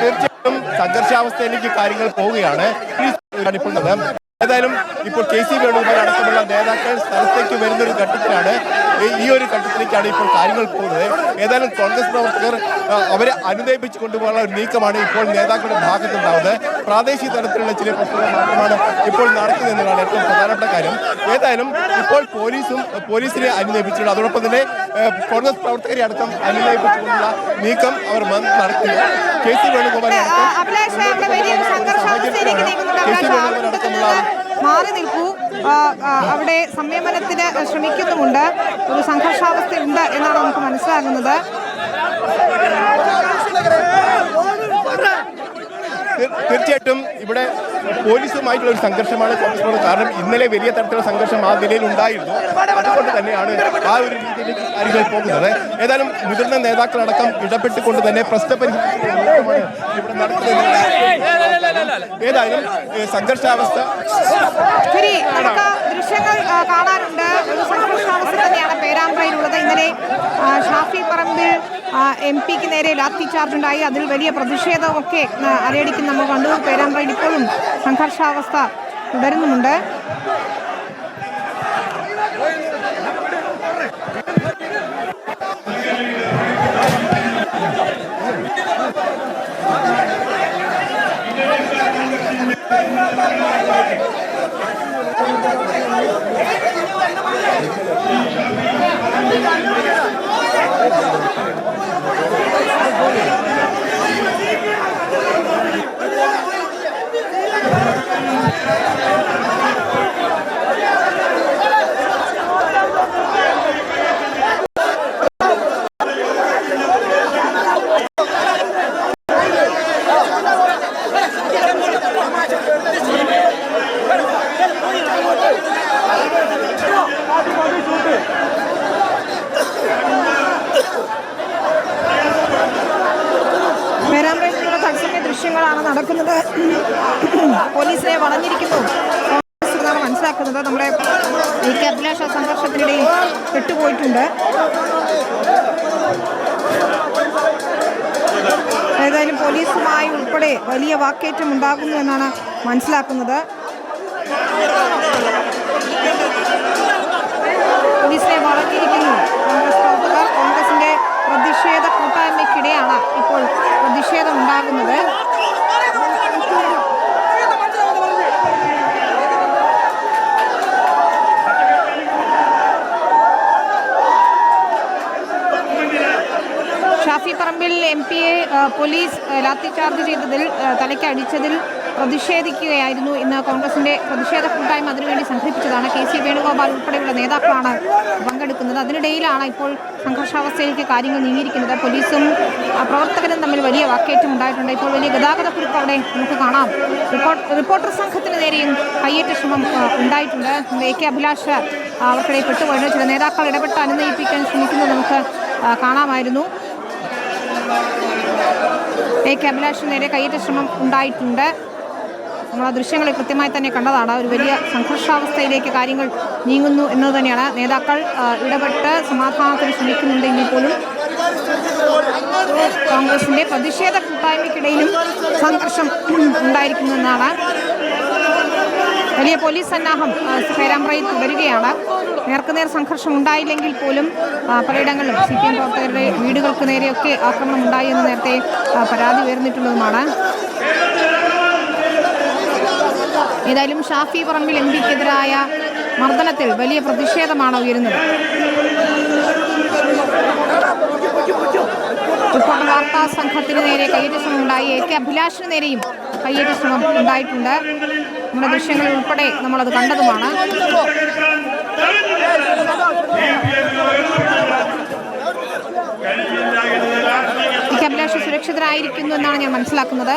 തീർച്ചയായും സംഘർഷാവസ്ഥയിലേക്ക് കാര്യങ്ങൾ പോവുകയാണ്. ഏതായാലും ഇപ്പോൾ KC വേണുഗോപാൽ അടക്കമുള്ള നേതാക്കൾ സ്ഥലത്തേക്ക് വരുന്നൊരു ഘട്ടത്തിലാണ്, ഈ ഒരു ഘട്ടത്തിലേക്കാണ് ഇപ്പോൾ കാര്യങ്ങൾ പോകുന്നത്. ഏതായാലും കോൺഗ്രസ് പ്രവർത്തകർ അവരെ അനുനയിപ്പിച്ചു കൊണ്ടുപോകാനുള്ള ഒരു നീക്കമാണ് ഇപ്പോൾ നേതാക്കളുടെ ഭാഗത്തുണ്ടാവുന്നത്. പ്രാദേശിക തലത്തിലുള്ള ചില പ്രശ്നങ്ങൾ മാത്രമാണ് ഇപ്പോൾ നടക്കുന്നതെന്നുള്ളതാണ് ഏറ്റവും പ്രധാനപ്പെട്ട കാര്യം. ഏതായാലും ഇപ്പോൾ പോലീസിനെ അനുനയിപ്പിച്ചിട്ടുണ്ട്. അതോടൊപ്പം തന്നെ കോൺഗ്രസ് പ്രവർത്തകരെ അടക്കം അനുനയിപ്പിച്ചുകൊണ്ടുള്ള നീക്കം അവർ നടത്തുന്നു. KC വേണുഗോപാൽ മാറി നിൽക്കൂ, അവിടെ സംയമനത്തിന് ശ്രമിക്കുന്നുമുണ്ട്. ഒരു സംഘർഷാവസ്ഥയുണ്ട് എന്നാണ് നമുക്ക് മനസ്സിലാകുന്നത്. തീർച്ചയായിട്ടും ഇവിടെ പോലീസുമായിട്ടുള്ള ഒരു സംഘർഷമാണ് കോൺഗ്രസ്. കാരണം ഇന്നലെ വലിയ തരത്തിലുള്ള സംഘർഷം ആ നിലയിൽ ഉണ്ടായിരുന്നു. അതുകൊണ്ട് തന്നെയാണ് ആ ഒരു രീതിയിലേക്ക് കാര്യങ്ങൾ പോകുന്നത്. ഏതായാലും മുതിർന്ന നേതാക്കളടക്കം ഇടപെട്ടുകൊണ്ട് തന്നെ പ്രശ്നപരിഹാരമാണ് ഇവിടെ നടക്കുന്നത്. ഏതായാലും സംഘർഷാവസ്ഥ ശരി, നമുക്ക് ദൃശ്യങ്ങൾ കാണാനുണ്ട്. ഒരു സംഘർഷാവസ്ഥ തന്നെയാണ് പേരാമ്പ്രയിലുള്ളത്. ഇന്നലെ ഷാഫി പറമ്പിൽ MP-ക്ക് നേരെ ലാത്തി ചാർജ് ഉണ്ടായി. അതിൽ വലിയ പ്രതിഷേധമൊക്കെ അലയടിക്കുന്ന നമ്മൾ കണ്ടു. പേരാമ്പ്രയിൽ ഇപ്പോഴും സംഘർഷാവസ്ഥ തുടരുന്നുമുണ്ട്. ദൃശ്യങ്ങളാണ് നടക്കുന്നത്. പോലീസിനെ വളഞ്ഞിരിക്കുന്നു എന്നാണ് മനസ്സിലാക്കുന്നത്. നമ്മുടെ AK അഭിലാഷ സംഘർഷത്തിനിടയിൽ പെട്ടുപോയിട്ടുണ്ട്. ഏതായാലും പോലീസുമായി ഉൾപ്പെടെ വലിയ വാക്കേറ്റം ഉണ്ടാകുന്നു എന്നാണ് മനസ്സിലാക്കുന്നത്. പോലീസിനെ വളഞ്ഞിരിക്കുന്നു കോൺഗ്രസ് പ്രവർത്തകർ. കോൺഗ്രസിന്റെ പ്രതിഷേധ കൂട്ടായ്മയ്ക്കിടെയാണ് ഇപ്പോൾ പ്രതിഷേധം ഉണ്ടാകുന്നത്. ഷാഫി പറമ്പിൽ MP-യെ പോലീസ് ലാത്തി ചാർജ് ചെയ്തതിൽ, തലയ്ക്ക് അടിച്ചതിൽ പ്രതിഷേധിക്കുകയായിരുന്നു ഇന്ന് കോൺഗ്രസിന്റെ പ്രതിഷേധ കൂട്ടായ്മ. അതിനുവേണ്ടി സംഘടിപ്പിച്ചതാണ്. KC വേണുഗോപാൽ ഉൾപ്പെടെയുള്ള നേതാക്കളാണ് പങ്കെടുക്കുന്നത്. അതിനിടയിലാണ് ഇപ്പോൾ സംഘർഷാവസ്ഥയിലേക്ക് കാര്യങ്ങൾ നീങ്ങിയിരിക്കുന്നത്. പോലീസും പ്രവർത്തകരും തമ്മിൽ വലിയ വാക്കേറ്റം ഉണ്ടായിട്ടുണ്ട്. ഇപ്പോൾ വലിയ ഗതാഗത കുരുക്ക് അവിടെ നമുക്ക് കാണാം. റിപ്പോർട്ടർ സംഘത്തിന് നേരെയും കയ്യേറ്റ ശ്രമം ഉണ്ടായിട്ടുണ്ട്. AK അഭിലാഷ് അവർക്കിടയിൽ പെട്ടുപോയിരുന്നു. ചില നേതാക്കൾ ഇടപെട്ട് അനുനയിപ്പിക്കാൻ ശ്രമിക്കുന്നത് നമുക്ക് കാണാമായിരുന്നു. AK അഭിലാഷിന് നേരെ കയ്യേറ്റ ശ്രമം ഉണ്ടായിട്ടുണ്ട്. നമ്മൾ ആ ദൃശ്യങ്ങളിൽ കൃത്യമായി തന്നെ കണ്ടതാണ്. ഒരു വലിയ സംഘർഷാവസ്ഥയിലേക്ക് കാര്യങ്ങൾ നീങ്ങുന്നു എന്നത് തന്നെയാണ്. നേതാക്കൾ ഇടപെട്ട് സമാധാനത്തിന് ശ്രമിക്കുന്നുണ്ടെങ്കിൽ പോലും കോൺഗ്രസിന്റെ പ്രതിഷേധ കൂട്ടായ്മയ്ക്കിടയിലും സംഘർഷം ഉണ്ടായിരിക്കുന്നുവെന്നാണ്. വലിയ പോലീസ് സന്നാഹം പേരാമ്പ്രയിൽ തുടരുകയാണ്. നേർക്കുനേർ സംഘർഷം ഉണ്ടായില്ലെങ്കിൽ പോലും പലയിടങ്ങളിലും CPM പ്രവർത്തകരുടെ വീടുകൾക്ക് നേരെയൊക്കെ ആക്രമണം ഉണ്ടായി എന്ന് നേരത്തെ പരാതി ഉയർന്നിട്ടുള്ളതുമാണ്. ഏതായാലും ഷാഫി പറമ്പിൽ MP-ക്കെതിരായ മർദ്ദനത്തിൽ വലിയ പ്രതിഷേധമാണ് ഉയരുന്നത്. റിപ്പോർട്ടർ വാർത്താ സംഘത്തിന് നേരെ കയ്യേറ്റ ശ്രമം ഉണ്ടായി. AK അഭിലാഷിന് നേരെയും കയ്യേറ്റ ശ്രമം ഉണ്ടായിട്ടുണ്ട്. നമ്മുടെ ദൃശ്യങ്ങളിൽ ഉൾപ്പെടെ നമ്മളത് കണ്ടതുമാണ്. AK അഭിലാഷ് സുരക്ഷിതരായിരിക്കുന്നു എന്നാണ് ഞാൻ മനസ്സിലാക്കുന്നത്.